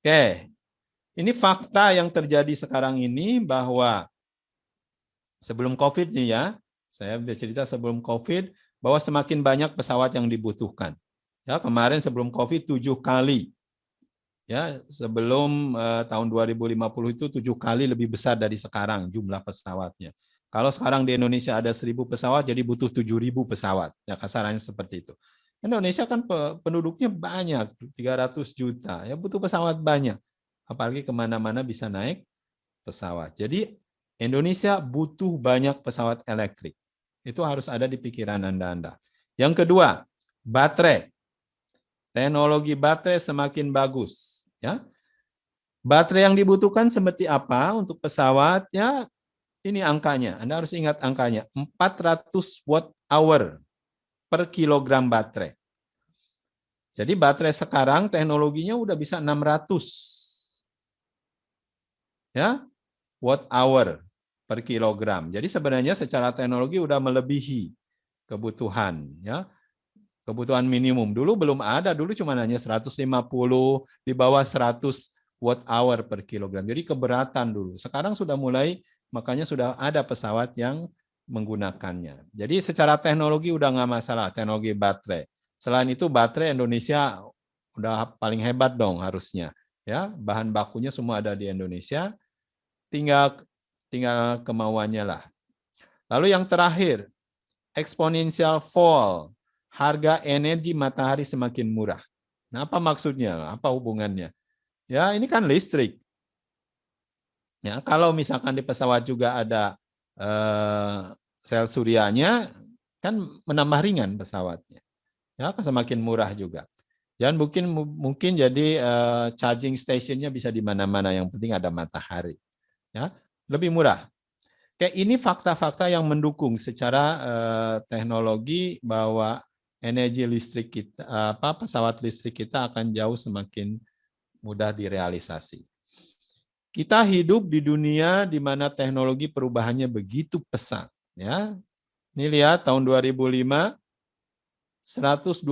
Oke, ini fakta yang terjadi sekarang ini bahwa sebelum COVID nih ya, saya bercerita sebelum COVID bahwa semakin banyak pesawat yang dibutuhkan. Ya, kemarin sebelum COVID 7 kali. Ya, sebelum tahun 2050 itu 7 kali lebih besar dari sekarang jumlah pesawatnya. Kalau sekarang di Indonesia ada 1.000 pesawat, jadi butuh 7.000 pesawat. Ya, kasarannya seperti itu. Indonesia kan penduduknya banyak, 300 juta. Ya, butuh pesawat banyak. Apalagi kemana-mana bisa naik pesawat. Jadi Indonesia butuh banyak pesawat elektrik. Itu harus ada di pikiran Anda. Yang kedua, baterai. Teknologi baterai semakin bagus. Ya, baterai yang dibutuhkan seperti apa untuk pesawat? Ya, ini angkanya. Anda harus ingat angkanya. 400 watt hour per kilogram baterai. Jadi baterai sekarang teknologinya udah bisa 600 ya, watt hour per kilogram. Jadi sebenarnya secara teknologi udah melebihi kebutuhan ya. Kebutuhan minimum. Dulu belum ada, dulu cuma hanya 150, di bawah 100 watt hour per kilogram. Jadi keberatan dulu. Sekarang sudah mulai, makanya sudah ada pesawat yang menggunakannya. Jadi secara teknologi udah nggak masalah, teknologi baterai. Selain itu baterai Indonesia udah paling hebat dong harusnya. Ya, bahan bakunya semua ada di Indonesia, tinggal kemauannya lah. Lalu yang terakhir, exponential fall. Harga energi matahari semakin murah. Nah, apa maksudnya? Apa hubungannya? Ya, ini kan listrik. Ya, kalau misalkan di pesawat juga ada sel suryanya, kan menambah ringan pesawatnya. Ya, semakin murah juga. Dan mungkin jadi charging stationnya bisa di mana-mana. Yang penting ada matahari. Ya, lebih murah. Kayak ini fakta-fakta yang mendukung secara teknologi bahwa energi listrik kita, pesawat listrik kita akan jauh semakin mudah direalisasi. Kita hidup di dunia di mana teknologi perubahannya begitu pesat. Ya, ini lihat tahun 2005, 128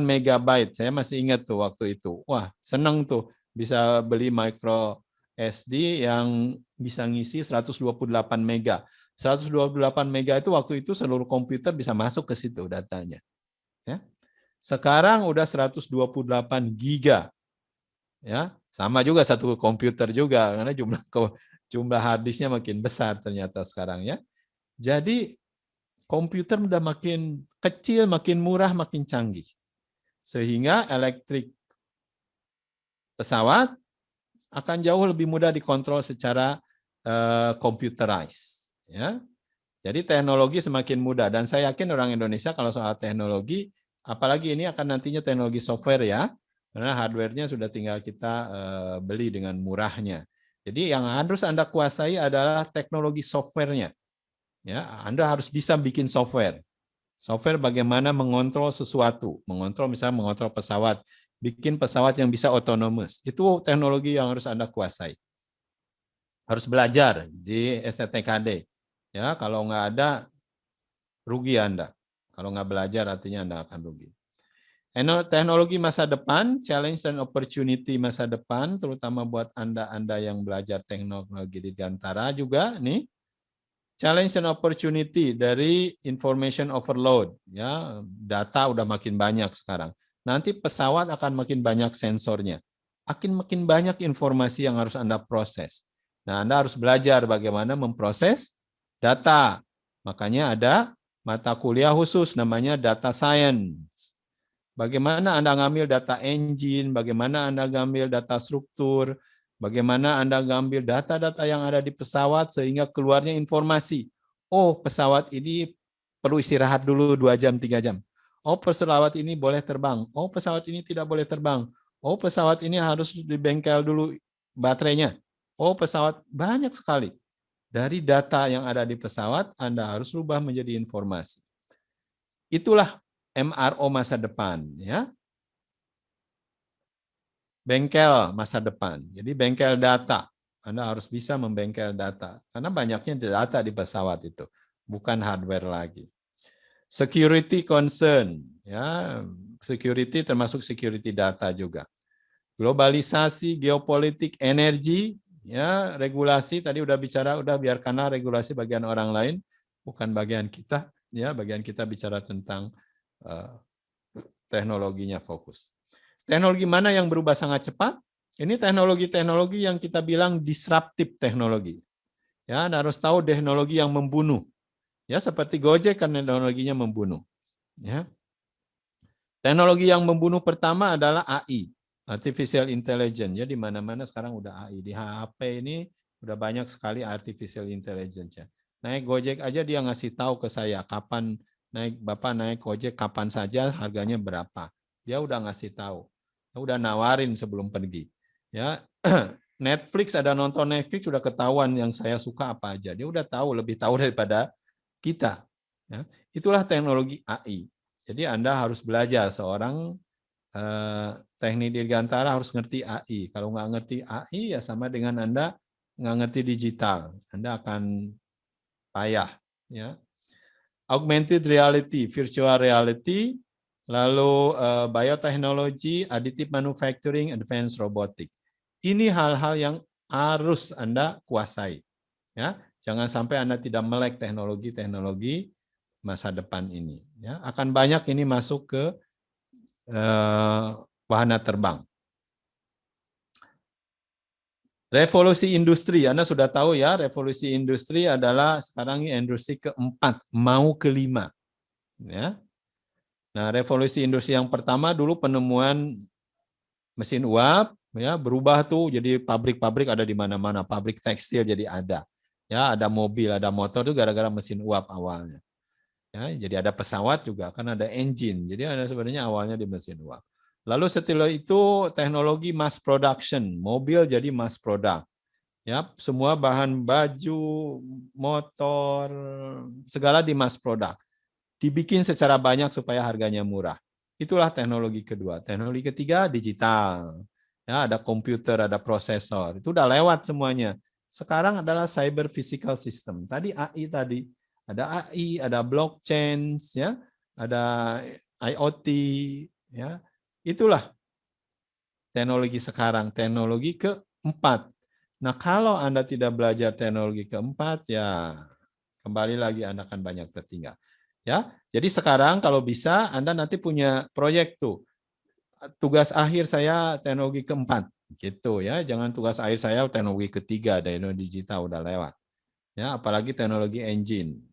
megabyte. Saya masih ingat tuh waktu itu. Wah, seneng tuh bisa beli micro SD yang bisa ngisi 128 mega. 128 mega itu waktu itu seluruh komputer bisa masuk ke situ datanya. Ya. Sekarang udah 128 giga. Ya, sama juga satu komputer juga karena jumlah hard disknya makin besar ternyata sekarang ya. Jadi komputer udah makin kecil, makin murah, makin canggih. Sehingga elektrik pesawat akan jauh lebih mudah dikontrol secara computerized. Ya. Jadi teknologi semakin mudah. Dan saya yakin orang Indonesia kalau soal teknologi, apalagi ini akan nantinya teknologi software ya, karena hardware-nya sudah tinggal kita beli dengan murahnya. Jadi yang harus Anda kuasai adalah teknologi software-nya. Ya, Anda harus bisa bikin software. Software bagaimana mengontrol sesuatu, misalnya mengontrol pesawat, bikin pesawat yang bisa autonomous. Itu teknologi yang harus Anda kuasai. Harus belajar di STTKD. Ya, kalau nggak ada, rugi Anda. Kalau nggak belajar, artinya Anda akan rugi. Teknologi masa depan, challenge dan opportunity masa depan, terutama buat Anda yang belajar teknologi di Gantara juga nih. Challenge and opportunity dari information overload, ya data udah makin banyak sekarang. Nanti pesawat akan makin banyak sensornya, makin banyak informasi yang harus Anda proses. Nah, Anda harus belajar bagaimana memproses data. Makanya ada mata kuliah khusus namanya data science. Bagaimana Anda ngambil data engine, bagaimana Anda ngambil data struktur, bagaimana Anda ngambil data-data yang ada di pesawat sehingga keluarnya informasi. Oh, pesawat ini perlu istirahat dulu 2 jam, 3 jam. Oh, pesawat ini boleh terbang. Oh, pesawat ini tidak boleh terbang. Oh, pesawat ini harus di bengkel dulu baterainya. Oh, pesawat banyak sekali. Dari data yang ada di pesawat, Anda harus rubah menjadi informasi. Itulah MRO masa depan, ya. Bengkel masa depan. Jadi bengkel data. Anda harus bisa membengkel data. Karena banyaknya data di pesawat itu. Bukan hardware lagi. Security concern. Ya, security termasuk security data juga. globalisasi, geopolitik, energi, ya, regulasi tadi udah bicara, udah biarkanlah regulasi bagian orang lain, bukan bagian kita, ya, bagian kita bicara tentang teknologinya fokus. Teknologi mana yang berubah sangat cepat? Ini teknologi-teknologi yang kita bilang disruptif teknologi. Ya, Anda harus tahu teknologi yang membunuh. Ya, seperti Gojek kan teknologinya membunuh. Ya. Teknologi yang membunuh pertama adalah AI, artificial intelligence. Ya, di mana-mana sekarang udah AI. Di HP ini udah banyak sekali artificial intelligence. Ya. Naik Gojek aja dia ngasih tahu ke saya kapan Bapak naik Gojek kapan saja, harganya berapa. Dia udah ngasih tahu. Udah nawarin sebelum pergi. Ya. Netflix, ada nonton Netflix sudah ketahuan yang saya suka apa aja. Dia udah tahu, lebih tahu daripada kita. Ya. Itulah teknologi AI. Jadi Anda harus belajar, seorang teknik dirgantara harus ngerti AI. Kalau nggak ngerti AI ya sama dengan Anda nggak ngerti digital. Anda akan payah. Ya. Augmented reality, virtual reality, lalu biotechnology, additive manufacturing, advanced robotic. Ini hal-hal yang harus Anda kuasai. Ya, jangan sampai Anda tidak melek teknologi-teknologi masa depan ini. Ya, akan banyak ini masuk ke wahana terbang. Revolusi industri, Anda sudah tahu ya, revolusi industri adalah sekarang ini industri keempat, mau kelima. Ya. Nah, revolusi industri yang pertama dulu penemuan mesin uap, ya, berubah tuh jadi pabrik-pabrik ada di mana-mana, pabrik tekstil jadi ada. Ya, ada mobil, ada motor itu gara-gara mesin uap awalnya. Ya, jadi ada pesawat juga, kan ada engine. Jadi ada sebenarnya awalnya di mesin uap. Lalu setelah itu teknologi mass production, mobil jadi mass product. Ya, semua bahan baju, motor, segala di mass product. Dibikin secara banyak supaya harganya murah. Itulah teknologi kedua. Teknologi ketiga digital. Ya, ada komputer, ada prosesor. Itu udah lewat semuanya. Sekarang adalah cyber physical system. Tadi AI tadi. Ada AI, ada blockchain, ya, ada IoT, ya. Itulah teknologi sekarang, teknologi keempat. Nah, kalau Anda tidak belajar teknologi keempat, ya kembali lagi Anda akan banyak tertinggal. Ya, jadi sekarang kalau bisa Anda nanti punya proyek tuh. Tugas akhir saya teknologi keempat, gitu ya. Jangan tugas akhir saya teknologi ketiga, teknologi digital udah lewat. Ya, apalagi teknologi engine.